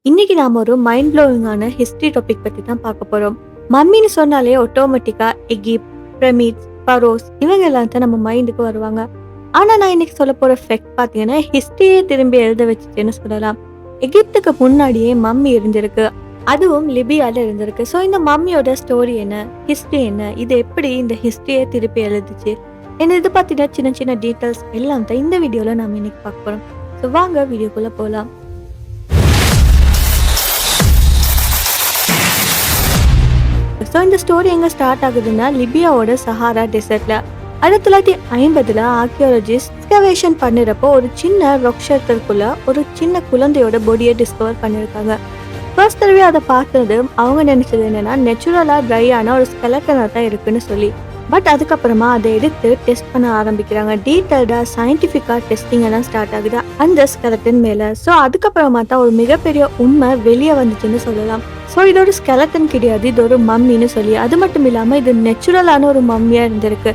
இன்னைக்கு நாம ஒரு மைண்ட் ப்ளோவிங்கான ஹிஸ்டரி டாபிக் பத்தி தான் பார்க்க போறோம். மம்மின்னு சொன்னாலே ஆட்டோமேட்டிக்கா எகிப்த், பிரமிட்ஸ், பரோஸ் இவங்க எல்லாம் தான் நம்ம மைண்டுக்கு வருவாங்க. ஆனா நான் இன்னைக்கு சொல்ல போற ஃபேக்ட் பாத்தீங்கன்னா ஹிஸ்டரியே திரும்பி எழுத வச்சுட்டேன்னு சொல்லலாம். எகிப்துக்கு முன்னாடியே மம்மி இருந்திருக்கு, அதுவும் லிபியால இருந்திருக்கு. ஸோ இந்த மம்மியோட ஸ்டோரி என்ன, ஹிஸ்டரி என்ன, இது எப்படி இந்த ஹிஸ்டரியை திருப்பி எழுதுச்சு, என்ன இது பத்தின சின்ன சின்ன டீட்டெயில்ஸ் எல்லாம் தான் இந்த வீடியோல நாம இன்னைக்கு பார்க்க போறோம். ஸோ வாங்க வீடியோக்குள்ள போலாம். ஸோ இந்த ஸ்டோரி எங்கே ஸ்டார்ட் ஆகுதுன்னா லிபியாவோட சஹாரா டெசர்ட்ல 1950 ஆர்கியாலஜிஸ்ட் எக்ஸ்கவேஷன் பண்ணுறப்போ ஒரு சின்ன ராக் ஷெல்டருக்குள்ள ஒரு சின்ன குழந்தையோட பாடியை டிஸ்கவர் பண்ணியிருக்காங்க. ஃபர்ஸ்ட் தடவை அதை பார்த்தது அவங்க நினைச்சது என்னன்னா நேச்சுரலா ட்ரையான ஒரு ஸ்கெலட்டனாக தான் இருக்குன்னு சொல்லி. பட் அதுக்கப்புறமா அதை எடுத்து டெஸ்ட் பண்ண ஆரம்பிக்கிறாங்க. டீட்டெயில்டா சயின்டிஃபிக்கா டெஸ்டிங் எல்லாம் ஸ்டார்ட் ஆகுது அந்த ஸ்கெலட்டன் மேல. ஸோ அதுக்கப்புறமா தான் ஒரு மிகப்பெரிய உண்மை வெளியே வந்துச்சுன்னு சொல்லலாம். ஸோ இது ஒரு ஸ்கெலட்டன் கிடையாது, இது ஒரு மம்மின்னு சொல்லி. அது மட்டும் இல்லாம இது நேச்சுரலான ஒரு மம்மியா இருந்திருக்கு,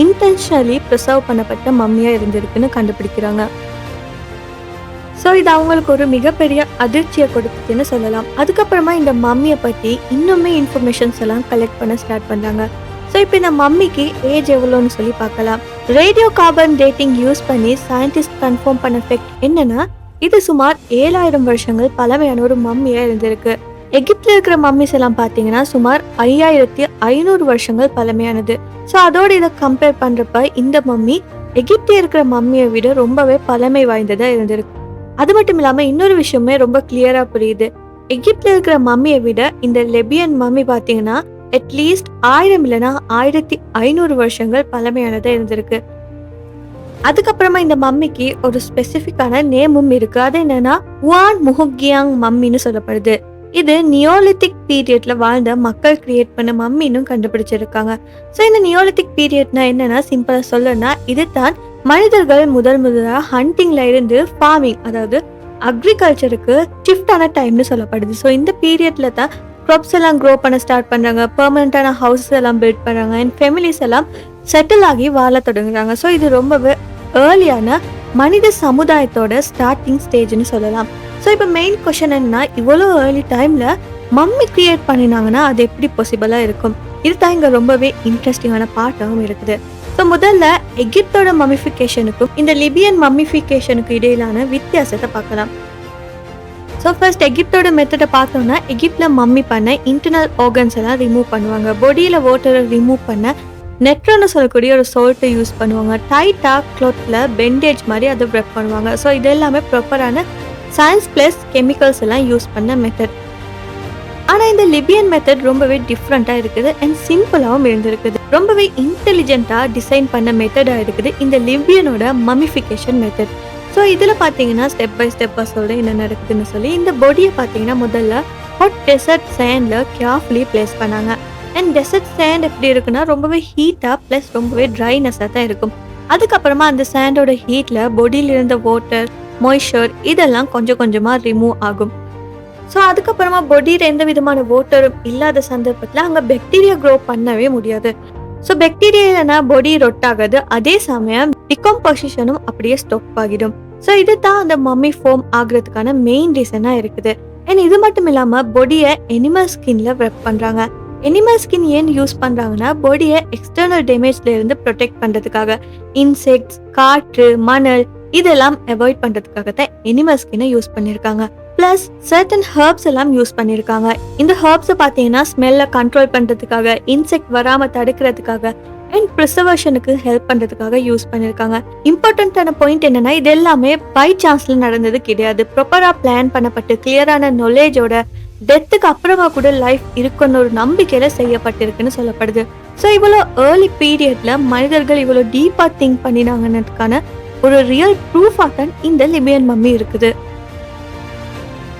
இன்டென்ஷனலி ப்ரிசர்வ் பண்ணப்பட்ட மம்மியா இருந்திருக்குன்னு கண்டுபிடிக்கிறாங்க. ஸோ இது அவங்களுக்கு ஒரு மிகப்பெரிய அதிர்ச்சியை கொடுத்துச்சுன்னு சொல்லலாம். அதுக்கப்புறமா இந்த மம்மியை பற்றி இன்னுமே இன்ஃபர்மேஷன்ஸ் எல்லாம் கலெக்ட் பண்ண ஸ்டார்ட் பண்ணாங்க. ஸோ இப்போ இந்த மம்மிக்கு ஏஜ் எவ்வளோன்னு சொல்லி பார்க்கலாம். ரேடியோ கார்பன் டேட்டிங் யூஸ் பண்ணி சயின்டிஸ்ட் கன்ஃபார்ம் பண்ண ஃபேக்ட் என்னன்னா இது சுமார் 7000 வருஷங்கள் பழமையான ஒரு மம்மியா இருந்திருக்கு. எகிப்தில் இருக்கிற மம்மிஸ் எல்லாம் பார்த்தீங்கன்னா சுமார் 5500 வருஷங்கள் பழமையானது. ஸோ அதோட இதை கம்பேர் பண்ணுறப்ப இந்த மம்மி எகிப்தில் இருக்கிற மம்மியை விட ரொம்பவே பழமை வாய்ந்ததாக இருந்திருக்கு. அது மட்டும் இல்லாமல் இன்னொரு விஷயமே ரொம்ப கிளியராக புரியுது. எகிப்தில் இருக்கிற மம்மியை விட இந்த லெபியன் மம்மி பார்த்தீங்கன்னா அட்லீஸ்ட் 1000 இல்லைன்னா 1500 வருஷங்கள் பழமையானதாக இருந்திருக்கு. அதுக்கப்புறமா இந்த மம்மிக்கு ஒரு ஸ்பெசிஃபிக்கான நேமும் இருக்கு. அது என்னன்னா வான் முஹுகியாங் மம்மின்னு சொல்லப்படுது. இது நியோலித்திக் பீரியட்ல வாழ்ந்த மக்கள் கிரியேட் பண்ண மம்மின்னு கண்டுபிடிச்சிருக்காங்க. ஸோ இந்த நியோலித்திக் பீரியட்னா என்னன்னா சிம்பிளா சொல்லணும்னா இது தான் மனிதர்கள் முதலாக ஹண்டிங்ல இருந்து ஃபார்மிங், அதாவது அக்ரிகல்ச்சருக்கு ஷிஃப்ட் ஆன டைம்னு சொல்லப்படுது. ஸோ இந்த பீரியட்ல தான் க்ராப்ஸ் எல்லாம் க்ரோ பண்ண ஸ்டார்ட் பண்றாங்க, பெர்மனண்டான ஹவுசஸ் எல்லாம் பில்ட் பண்றாங்க, அண்ட் ஃபேமிலிஸ் எல்லாம் செட்டில் ஆகி வாழ தொடங்குறாங்க. ஸோ இது ரொம்பவே ஏர்லியான மனித சமுதாயத்தோட ஸ்டார்டிங் ஸ்டேஜ்னு சொல்லலாம். ஸோ இப்போ மெயின் கொஷன் என்னன்னா இவ்வளோ ஏர்லி டைம்ல மம்மி கிரியேட் பண்ணினாங்கன்னா அது எப்படி பாசிபிளாக இருக்கும்? இதுதான் இங்கே ரொம்பவே இன்ட்ரெஸ்டிங்கான பார்ட்டாகவும் இருக்குது. ஸோ முதல்ல எகிப்தோட மம்மிஃபிகேஷனுக்கும் இந்த லிபியன் மம்மிஃபிகேஷனுக்கு இடையிலான வித்தியாசத்தை பார்க்கலாம். ஸோ ஃபர்ஸ்ட் எகிப்தோட மெத்தடை பார்த்தோம்னா எகிப்தில் மம்மி பண்ண இன்டர்னல் ஆர்கன்ஸ் எல்லாம் ரிமூவ் பண்ணுவாங்க. பாடியில் வாட்டரை ரிமூவ் பண்ண நெட்ரோன்னு சொல்லக்கூடிய ஒரு சோல்ட்டை யூஸ் பண்ணுவாங்க. டைட்டாக க்ளாத்தில் பெண்டேஜ் மாதிரி அதை ரெப் பண்ணுவாங்க. ஸோ இது எல்லாமே ப்ராப்பரான சயின்ஸ் ப்ளஸ் கெமிக்கல்ஸ் எல்லாம் யூஸ் பண்ண மெத்தட். ஆனால் இந்த லிபியன் மெத்தட் ரொம்பவே டிஃப்ரெண்ட்டாக இருக்குது அண்ட் சிம்பிளாகவும் இருந்திருக்குது. ரொம்பவே இன்டெலிஜென்ட்டாக டிசைன் பண்ண மெத்தடாக இருக்குது இந்த லிபியனோட மம்மிஃபிகேஷன் மெத்தட். ஸோ இதில் பார்த்தீங்கன்னா ஸ்டெப் பை ஸ்டெப்பாக சொல்கிறேன் என்ன நடக்குதுன்னு சொல்லி. இந்த பாடியை பார்த்தீங்கன்னா முதல்ல hot dessert sandal carefully place பண்ணாங்க. அண்ட் டெசர்ட் சேண்ட் எப்படி இருக்குன்னா ரொம்பவே ஹீட்டாக ப்ளஸ் ரொம்பவே ட்ரைனஸாக தான் இருக்கும். அதுக்கப்புறமா அந்த சேண்டோட ஹீட்டில் பாடியில் இருந்த வாட்டர், மாய்ஸ்சர் இதெல்லாம் கொஞ்சம் கொஞ்சமாக ரிமூவ் ஆகும். ஸோ அதுக்கப்புறமா பாடியில் எந்த விதமான வாட்டரும் இல்லாத சந்தர்ப்பத்தில் அங்கே பாக்டீரியா க்ரோ பண்ணவே முடியாது. ஸோ பாக்டீரியா இல்லைன்னா பாடி ரொட் ஆகாது, அதே சமயம் டிகம்போசிஷனும் அப்படியே ஸ்டாப் ஆகிடும். ஸோ இது தான் அந்த மம்மி ஃபார்ம் ஆகுறதுக்கான மெயின் ரீசனாக இருக்குது. அண்ட் இது மட்டும் இல்லாமல் பாடியை எனிமல் ஸ்கின்ல வெப் பண்ணுறாங்க. எனிமல் ஸ்கின் ஏன் யூஸ் பண்ணுறாங்கன்னா பாடியை எக்ஸ்டர்னல் டேமேஜ்ல இருந்து ப்ரொடெக்ட் பண்ணுறதுக்காக, இன்செக்ட்ஸ், காற்று, மணல் இதெல்லாம் அவாய்ட் பண்ணுறதுக்காக தான் எனிமல் ஸ்கின்னை யூஸ் பண்ணியிருக்காங்க. பிளஸ் சர்டன் ஹர்ப்ஸ் எல்லாம் யூஸ் பண்ணியிருக்காங்க. இந்த ஹர்ப்ஸை பார்த்தீங்கன்னா ஸ்மெல்லை கண்ட்ரோல் பண்ணுறதுக்காக, இன்செக்ட் வராமல் தடுக்கிறதுக்காக அண்ட் ப்ரிசர்வேஷனுக்கு ஹெல்ப் பண்ணுறதுக்காக யூஸ் பண்ணியிருக்காங்க. இம்பார்ட்டண்ட்டான பாயிண்ட் என்னன்னா இது எல்லாமே பை சான்ஸ்ல நடந்தது கிடையாது. ப்ராப்பராக பிளான் பண்ணப்பட்டு கிளியரான நாலேஜோட டெத்துக்கு அப்புறமா கூட லைஃப் இருக்குன்னு ஒரு நம்பிக்கையில செய்யப்பட்டிருக்குன்னு சொல்லப்படுது. ஸோ இவ்வளோ ஏர்லி பீரியட்ல மனிதர்கள் இவ்வளோ டீப்பா திங்க் பண்ணினாங்கன்னதுக்கான ஒரு ரியல் ப்ரூஃபாக தான் இந்த லிபியன் மம்மி இருக்குது.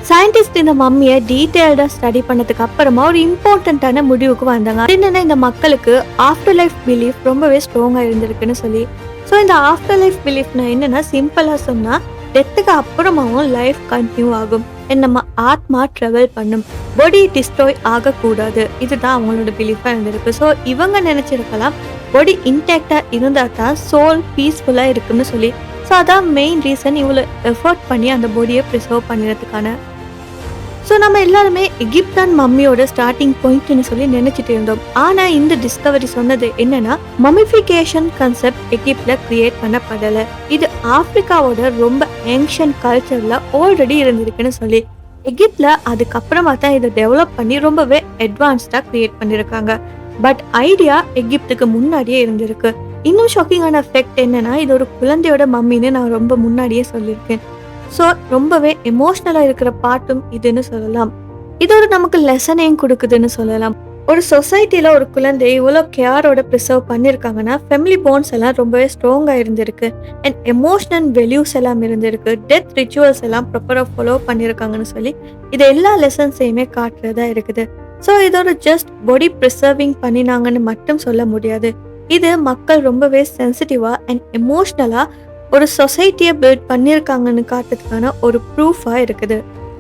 சயின்டிஸ்ட் இந்த மம்மியை டீட்டெயில்டாக ஸ்டடி பண்ணதுக்கு அப்புறமா ஒரு இம்பார்ட்டண்ட்டான முடிவுக்கு வந்தாங்க. அது என்னன்னா இந்த மக்களுக்கு ஆஃப்டர் லைஃப் பிலீஃப் ரொம்பவே ஸ்ட்ராங்காக இருந்திருக்குன்னு சொல்லி. ஸோ இந்த ஆஃப்டர் லைஃப் பிலீஃப்னா என்னன்னா சிம்பிளாக சொன்னால் டெத்துக்கு அப்புறமாவும் லைஃப் கண்டினியூ ஆகும், நம்ம ஆத்மா ட்ராவல் பண்ணும், பாடி டிஸ்ட்ராய் ஆகக்கூடாது, இதுதான் அவங்களோட பிலீஃபாக இருந்திருக்கு. ஸோ இவங்க நினச்சிருக்கலாம் பாடி இன்டாக்டாக இருந்தால் தான் சோல் பீஸ்ஃபுல்லாக இருக்குன்னு சொல்லி. ஸோ அதான் மெயின் ரீசன் இவ்வளோ எஃபர்ட் பண்ணி அந்த பாடியை ப்ரிசர்வ் பண்ணுறதுக்கான. ஸோ நம்ம எல்லாருமே எகிப்த் தான் மம்மியோட ஸ்டார்டிங் பாயிண்ட்னு சொல்லி நினைச்சிட்டு இருந்தோம். ஆனா இந்த டிஸ்கவரி சொன்னது என்னன்னா, மமிஃபிகேஷன் கான்செப்ட் எகிப்ட்ல கிரியேட் பண்ணப்படல. இது ஆப்பிரிக்காவோட ரொம்ப ஏன்ஷியன்ட் கல்ச்சர்ல ஆல்ரெடி இருந்திருக்குன்னு சொல்லி எகிப்ட்ல அதுக்கப்புறமா தான் இதை டெவலப் பண்ணி ரொம்பவே அட்வான்ஸ்டா கிரியேட் பண்ணியிருக்காங்க. பட் ஐடியா எகிப்துக்கு முன்னாடியே இருந்திருக்கு. இன்னும் ஷாக்கிங்கான எஃபெக்ட் என்னன்னா, இது ஒரு குழந்தையோட மம்மின்னு நான் ரொம்ப முன்னாடியே சொல்லியிருக்கேன். ஸோ ரொம்பவே எமோஷ்னலாக இருக்கிற பாட்டும் இதுன்னு சொல்லலாம். இது ஒரு நமக்கு லெசனையும் கொடுக்குதுன்னு சொல்லலாம். ஒரு சொசைட்டியில் ஒரு குழந்தை இவ்வளோ கேரோட ப்ரிசர்வ் பண்ணியிருக்காங்கன்னா ஃபேமிலி பாண்ட்ஸ் எல்லாம் ரொம்பவே ஸ்ட்ராங்காக இருந்திருக்கு. அண்ட் எமோஷனல் வேல்யூஸ் எல்லாம் இருந்திருக்கு. டெத் ரிச்சுவல்ஸ் எல்லாம் ப்ராப்பராக ஃபாலோ பண்ணியிருக்காங்கன்னு சொல்லி இது எல்லா லெசன்ஸையுமே காட்டுறதா இருக்குது. ஸோ இதோட ஜஸ்ட் பாடி ப்ரிசர்விங் பண்ணினாங்கன்னு மட்டும் சொல்ல முடியாது. இது மக்கள் ரொம்பவே சென்சிட்டிவாக அண்ட் எமோஷ்னலாக ஒரு சொசைட்டியை பில்ட் பண்ணியிருக்காங்கன்னு காட்டுறதுக்கான ஒரு ப்ரூஃபாக இருக்குது.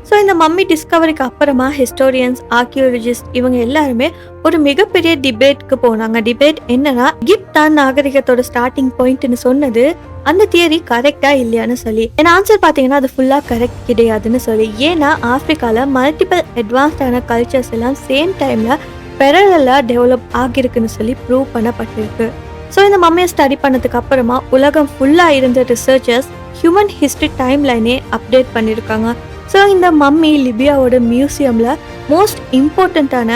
ஸோ இந்த மம்மி டிஸ்கவரிக்கு அப்புறமா ஹிஸ்டோரியன்ஸ், ஆர்கியோலஜிஸ்ட் இவங்க எல்லாருமே ஒரு மிகப்பெரிய டிபேட்க்கு போனாங்க. டிபேட் என்னன்னா, எகிப்த் தான் நாகரிகத்தோட ஸ்டார்டிங் பாயிண்ட்னு சொன்னது அந்த தியரி கரெக்டா இல்லையான்னு சொல்லி. என் ஆன்சர் பார்த்தீங்கன்னா அது ஃபுல்லாக கரெக்ட் கிடையாதுன்னு சொல்லி. ஏன்னா ஆப்பிரிக்காவில் மல்டிபிள் அட்வான்ஸ்டான கல்ச்சர்ஸ் எல்லாம் சேம் டைமில் பெரலலாக டெவலப் ஆகியிருக்குன்னு சொல்லி ப்ரூவ் பண்ணப்பட்டிருக்கு. ஸோ இந்த மம்மியை ஸ்டடி பண்ணதுக்கு அப்புறமா உலகம் ஃபுல்லாக இருந்த ரிசர்ச்சர்ஸ் ஹியூமன் ஹிஸ்ட்ரி டைம் லைனே அப்டேட் பண்ணியிருக்காங்க. ஸோ இந்த மம்மி லிபியாவோட மியூசியமில் மோஸ்ட் இம்பார்ட்டண்ட்டான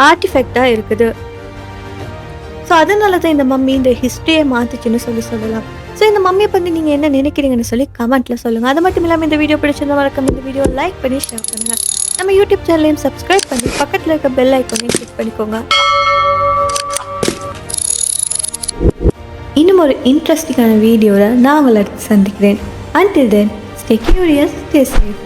ஆர்டிஃபெக்டாக இருக்குது. ஸோ அதனால தான் இந்த மம்மி இந்த ஹிஸ்ட்ரியை மாற்றுச்சுன்னு சொல்லலாம். ஸோ இந்த மம்மியை பற்றி நீங்கள் என்ன நினைக்கிறீங்கன்னு சொல்லி கமெண்ட்டில் சொல்லுங்கள். அது மட்டும் இல்லாமல் இந்த வீடியோ பிடிச்சிருந்தா மறக்காம இந்த வீடியோ லைக் பண்ணி ஷேர் பண்ணுங்கள். நம்ம யூடியூப் சேனலையும் சப்ஸ்கிரைப் பண்ணி பக்கத்தில் இருக்க பெல் ஐக்கானையும் கிளிக் பண்ணிக்கோங்க. இன்னும் ஒரு இன்ட்ரெஸ்டிங்கான வீடியோவில் நான் உங்களை அடுத்து சந்திக்கிறேன். Until then, stay curious, stay safe.